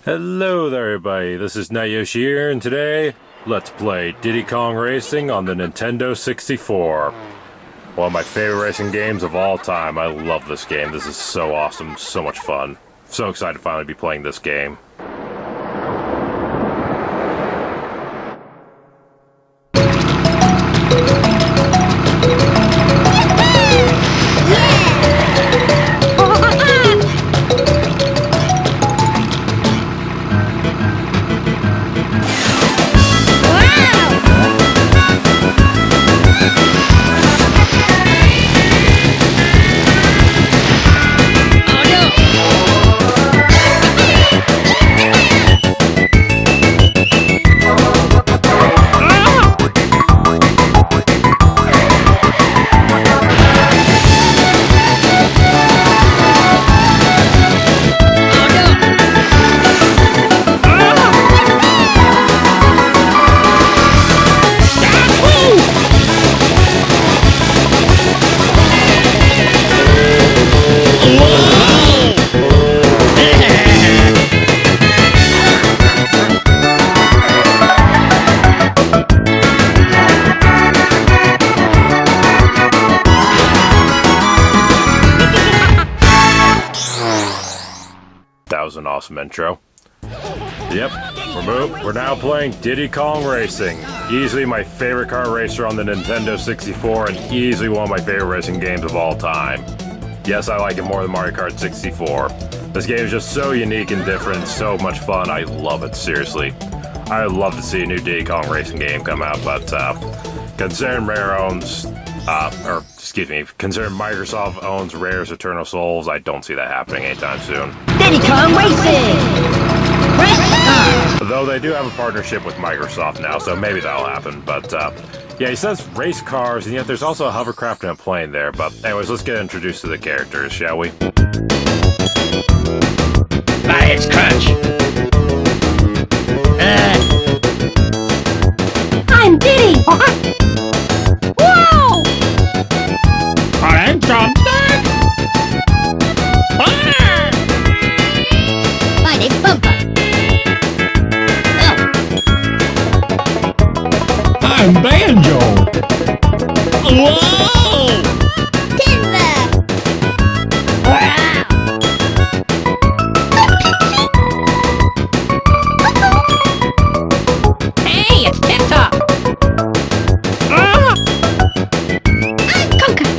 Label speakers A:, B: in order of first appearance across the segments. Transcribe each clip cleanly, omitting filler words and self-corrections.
A: Hello there everybody, this is Yoshi here, and today, let's play Diddy Kong Racing on the Nintendo 64. One of my favorite racing games of all time. I love this game. This is so awesome, so much fun. So excited to finally be playing this game. That was an awesome intro. Yep, we're now playing Diddy Kong Racing. Easily my favorite car racer on the Nintendo 64 and easily one of my favorite racing games of all time. Yes, I like it more than Mario Kart 64. This game is just so unique and different, so much fun. I love it, seriously. I would love to see a new Diddy Kong Racing game come out, but considering considering Microsoft owns Rare's Eternal Souls, I don't see that happening anytime soon.
B: Diddy Kong Racing! Race cars!
A: Though they do have a partnership with Microsoft now, so maybe that'll happen. But yeah, he says race cars, and yet there's also a hovercraft and a plane there. But anyways, let's get introduced to the characters, shall we?
C: My name's Krunch.
B: I'm Diddy! Whoa!
C: I'm Drumstick.
B: My name's Bumper.
C: I'm Banjo. Whoa!
B: Timber! Hey, it's Tip Top! I'm Conker!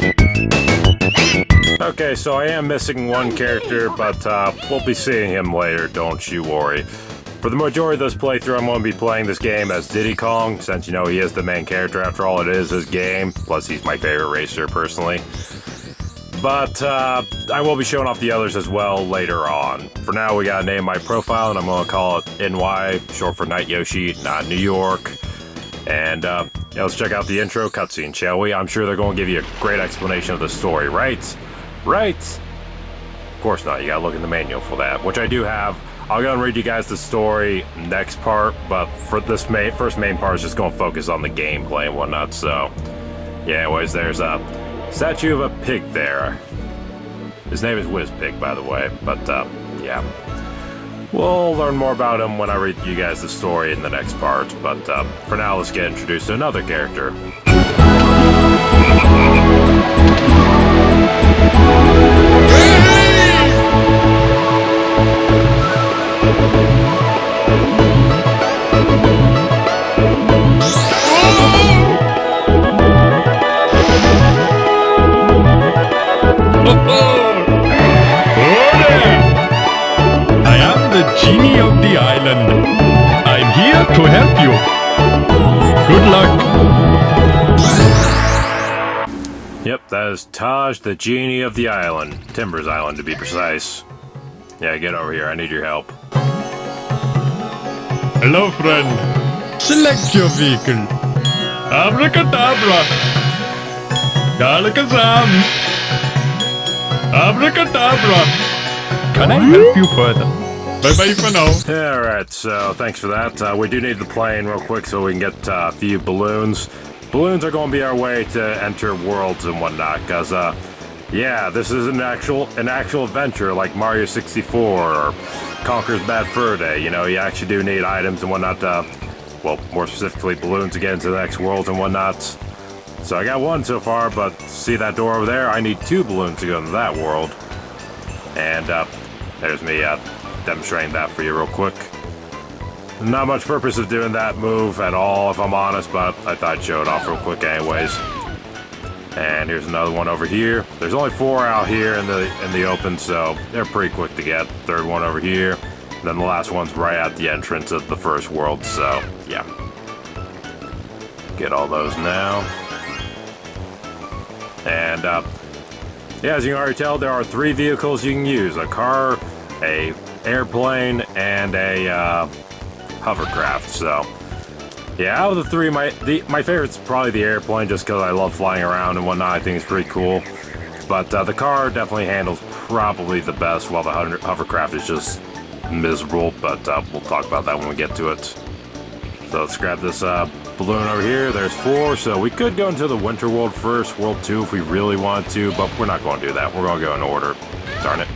A: Okay, so I am missing one character, but we'll be seeing him later, don't you worry. For the majority of this playthrough, I'm going to be playing this game as Diddy Kong, since, you know, he is the main character. After all, it is his game, plus he's my favorite racer, personally. But I will be showing off the others as well later on. For now, we gotta name my profile, and I'm going to call it NY, short for Night Yoshi, not New York. And yeah, let's check out the intro cutscene, shall we? I'm sure they're going to give you a great explanation of the story, right? Right? Of course not, you gotta look in the manual for that, which I do have. I'll go and read you guys the story next part, but for this first main part is just going to focus on the gameplay and whatnot, so... Yeah, anyways, there's a statue of a pig there. His name is Pig, by the way, but yeah. We'll learn more about him when I read you guys the story in the next part, but for now, let's get introduced to another character.
C: I am the genie of the island. I'm here to help you. Good luck.
A: Yep, that is Taj, the genie of the island. Timbers Island, to be precise. Yeah, get over here. I need your help.
C: Hello, friend. Select your vehicle. Abracadabra. Alakazam. Abracadabra. Can I help you further? Bye-bye for now.
A: Alright, so thanks for that. We do need the plane real quick so we can get a few balloons. Balloons are going to be our way to enter worlds and whatnot, because yeah, this is an actual adventure like Mario 64 or conquers bad fur day. You know, you actually do need items and whatnot. Well, more specifically, balloons to get into the next world and whatnot. So I got one so far, but see that door over there? I need 2 balloons to go into that world. And there's me demonstrating that for you real quick. Not much purpose of doing that move at all, if I'm honest, but I thought I'd show it off real quick anyways. And here's another one over here. There's only 4 out here in the open, so they're pretty quick to get. Third one over here. And then the last one's right at the entrance of the first world, so yeah. Get all those now. And yeah, as you can already tell, there are 3 vehicles you can use. A car, a airplane, and a hovercraft. So yeah, out of the 3, my favorite's probably the airplane, just because I love flying around and whatnot. I think it's pretty cool. But the car definitely handles probably the best, while the hovercraft is just miserable. But we'll talk about that when we get to it. So let's grab this balloon over here. There's 4, so we could go into the winter world first, world 2 if we really wanted to, but we're not going to do that. We're going to go in order. Darn it.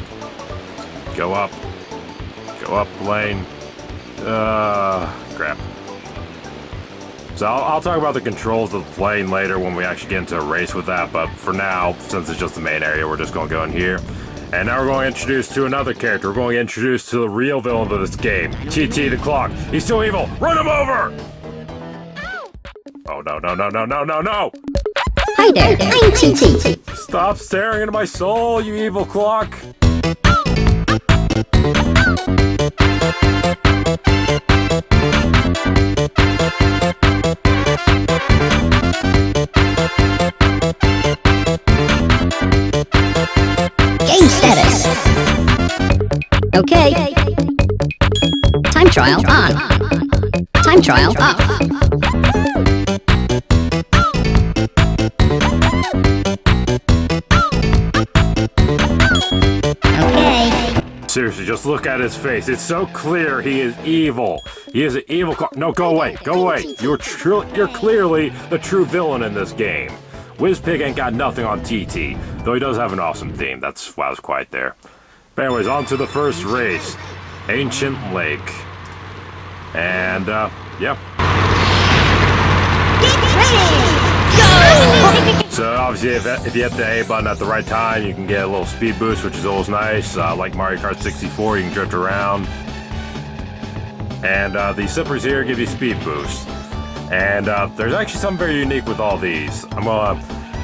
A: Go up. Go up, plane. Crap. So I'll talk about the controls of the plane later when we actually get into a race with that, but for now, since it's just the main area, we're just going to go in here. And now we're going to introduce to another character. We're going to introduce to the real villain of this game, TT the Clock. He's so evil. Run him over! Oh, no, no, no, no, no, no, no!
B: Hi there, I'm TT.
A: Stop staring into my soul, you evil clock!
B: Game status. Okay. Time trial on. Time trial off. Okay.
A: Seriously, just look at his face. It's so clear he is evil. He is an evil clock. No, go away. Go away. You're clearly the true villain in this game. WizPig ain't got nothing on TT, though he does have an awesome theme. That's why I was quiet there. But anyways, on to the first race. Ancient Lake. And, yeah. So obviously, if you hit the A button at the right time, you can get a little speed boost, which is always nice. Like Mario Kart 64, you can drift around. And the zippers here give you speed boost. And there's actually something very unique with all these. I'm gonna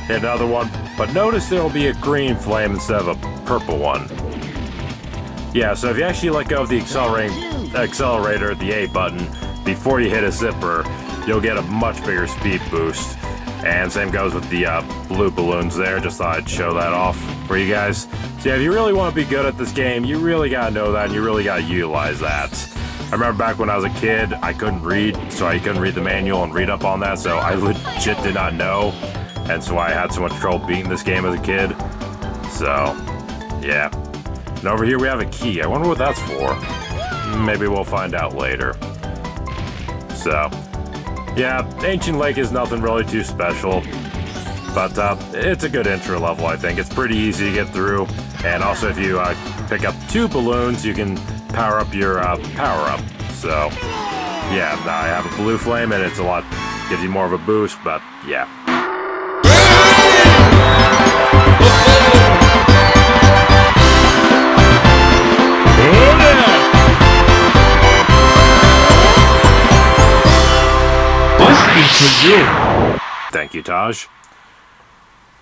A: hit another one, but notice there will be a green flame instead of a purple one. Yeah, so if you actually let go of the accelerator, the A button, before you hit a zipper, you'll get a much bigger speed boost. And same goes with the blue balloons there. Just thought I'd show that off for you guys. So yeah, if you really want to be good at this game, you really gotta know that, and you really gotta utilize that. I remember back when I was a kid, I couldn't read, so I couldn't read the manual and read up on that, so I legit did not know, and so I had so much trouble beating this game as a kid. So, yeah. And over here we have a key. I wonder what that's for. Maybe we'll find out later. So, yeah, Ancient Lake is nothing really too special, but it's a good intro level, I think. It's pretty easy to get through, and also if you pick up 2 balloons, you can power up your power-up. So, yeah, I have a blue flame, and it's a lot, gives you more of a boost, but yeah. Thank you, Taj.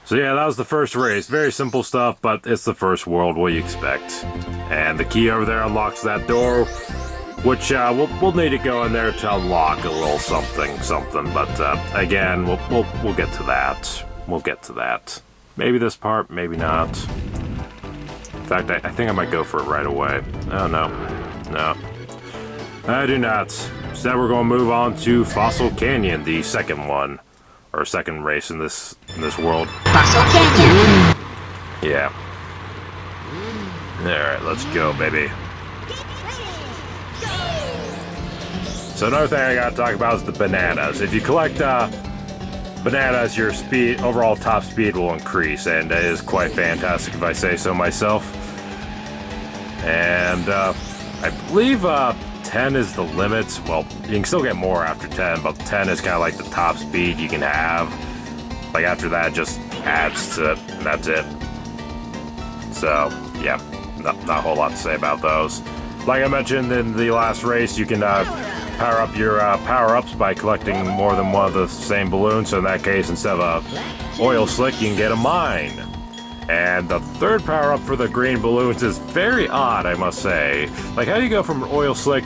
A: So yeah, that was the first race. Very simple stuff, but it's the first world. What do you expect? And the key over there unlocks that door, which we'll need to go in there to unlock a little something. But again, we'll get to that. We'll get to that. Maybe this part, maybe not. In fact, I think I might go for it right away. Oh no, I do not. Instead, we're going to move on to Fossil Canyon, the second one. Or second race in this world.
B: Fossil Canyon.
A: Yeah. Alright, let's go, baby. So another thing I gotta talk about is the bananas. If you collect bananas, your overall top speed will increase, and it is quite fantastic if I say so myself. And I believe 10 is the limit. Well, you can still get more after 10, but 10 is kind of like the top speed you can have. Like after that, it just adds to it, and that's it. So, yeah, not a whole lot to say about those. Like I mentioned in the last race, you can power up your power-ups by collecting more than one of the same balloons. So in that case, instead of a oil slick, you can get a mine. And the third power-up for the green balloons is very odd, I must say. Like, how do you go from an oil slick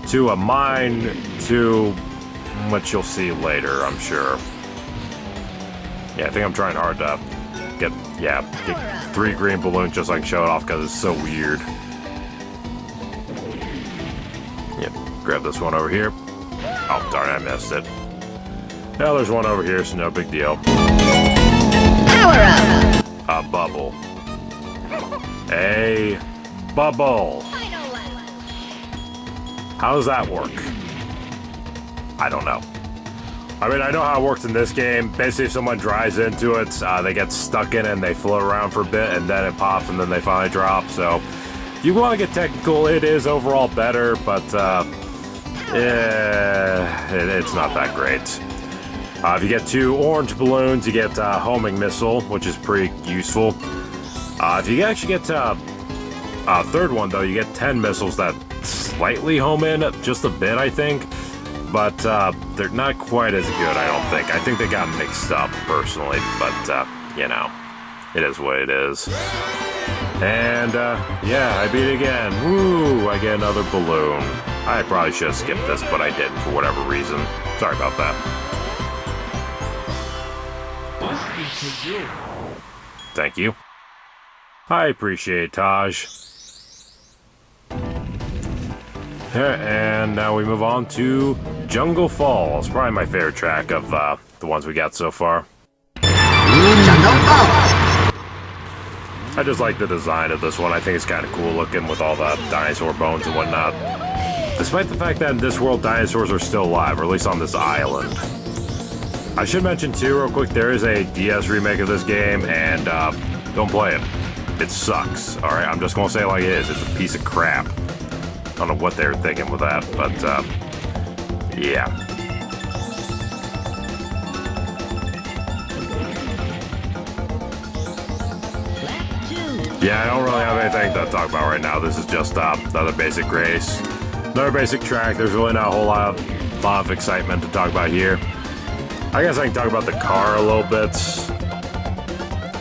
A: to a mine to what you'll see later, I'm sure. Yeah, I think I'm trying hard to get 3 green balloons just so I can show it off because it's so weird. Yep, grab this one over here. Oh, darn, I missed it. Now there's one over here, so no big deal.
B: Power up!
A: A bubble. A bubble. How does that work? I don't know. I mean, I know how it works in this game. Basically, if someone drives into it, they get stuck in it and they float around for a bit, and then it pops, and then they finally drop. So, if you want to get technical, it is overall better, but it's not that great. If you get 2 orange balloons, you get a homing missile, which is pretty useful. If you actually get a third one, though, you get 10 missiles that slightly home in, just a bit, I think. But they're not quite as good, I don't think. I think they got mixed up, personally. But, you know, it is what it is. And, yeah, I beat it again. Woo! I get another balloon. I probably should have skipped this, but I didn't for whatever reason. Sorry about that. Thank you. I appreciate it, Taj. And now we move on to Jungle Falls. Probably my favorite track of the ones we got so far.
B: Jungle Falls!
A: I just like the design of this one. I think it's kind of cool looking with all the dinosaur bones and whatnot. Despite the fact that in this world dinosaurs are still alive, or at least on this island. I should mention too, real quick, there is a DS remake of this game, and don't play it. It sucks, alright? I'm just gonna say it like it is. It's a piece of crap. I don't know what they were thinking with that, but yeah. Yeah, I don't really have anything to talk about right now. This is just another basic race. Another basic track. There's really not a whole lot of excitement to talk about here. I guess I can talk about the car a little bit,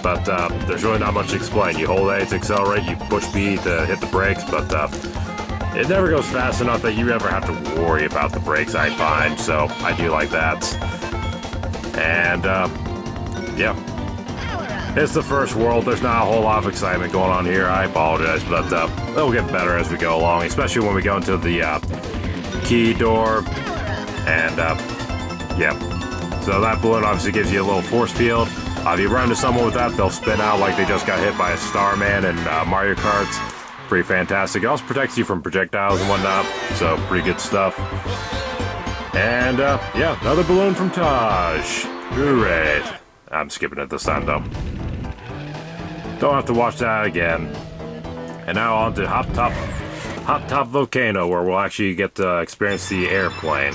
A: but there's really not much to explain. You hold A to accelerate, you push B to hit the brakes, but it never goes fast enough that you ever have to worry about the brakes, I find, so I do like that. And, yeah. It's the first world. There's not a whole lot of excitement going on here. I apologize, but it'll get better as we go along, especially when we go into the key door. And, yeah. So that balloon obviously gives you a little force field. If you run into someone with that, they'll spin out like they just got hit by a Starman in Mario Kart. Pretty fantastic. It also protects you from projectiles and whatnot, so pretty good stuff. And, yeah, another balloon from Taj. Hooray. I'm skipping it this time, though. Don't have to watch that again. And now on to Hot Top Volcano, where we'll actually get to experience the airplane.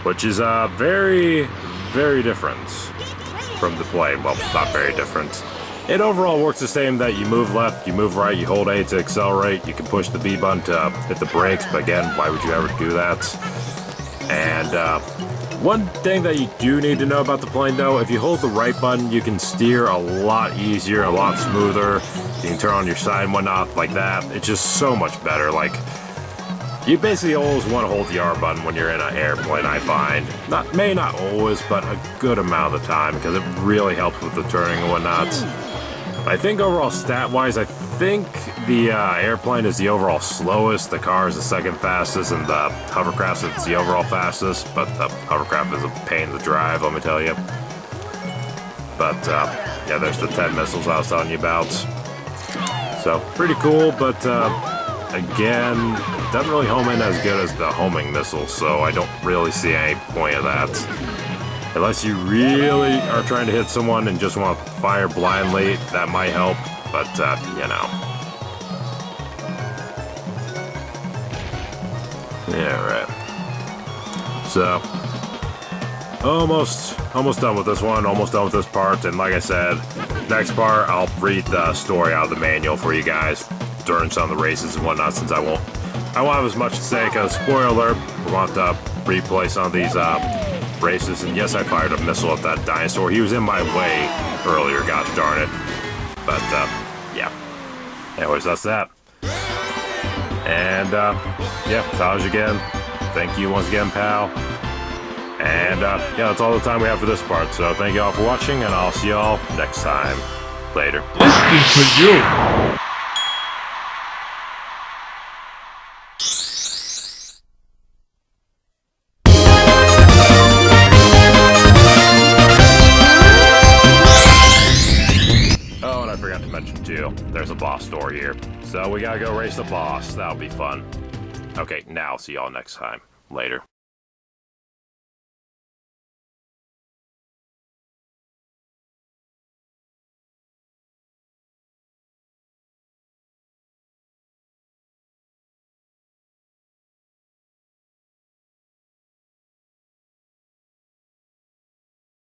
A: Which is, very, very different from the plane. Well, not very different. It overall works the same that you move left, you move right, you hold A to accelerate, you can push the B button to hit the brakes, but again, why would you ever do that? And one thing that you do need to know about the plane though, if you hold the right button, you can steer a lot easier, a lot smoother. You can turn on your side and whatnot like that. It's just so much better. Like, you basically always want to hold the R button when you're in an airplane, I find. May not always, but a good amount of the time, because it really helps with the turning and whatnot. I think overall stat-wise, I think the airplane is the overall slowest, the car is the second fastest, and the hovercraft is the overall fastest, but the hovercraft is a pain to drive, let me tell you. But, yeah, there's the 10 missiles I was telling you about. So, pretty cool, but, again, doesn't really home in as good as the homing missile, so I don't really see any point of that. Unless you really are trying to hit someone and just want to fire blindly, that might help, but, you know. Yeah, right. So, almost done with this one, almost done with this part, and like I said, next part, I'll read the story out of the manual for you guys during some of the races and whatnot, since I won't have as much to say, because, spoiler alert, we want to replay some of these races, and yes, I fired a missile at that dinosaur. He was in my way earlier, gosh darn it. But, yeah. Anyways, that's that. And, yeah, Taj again. Thank you once again, pal. And, yeah, that's all the time we have for this part. So thank you all for watching, and I'll see y'all next time. Later.
C: This is for you.
A: Oh, and I forgot to mention, too, there's a boss door here. So we gotta go race the boss. That'll be fun. Okay, now see y'all next time. Later.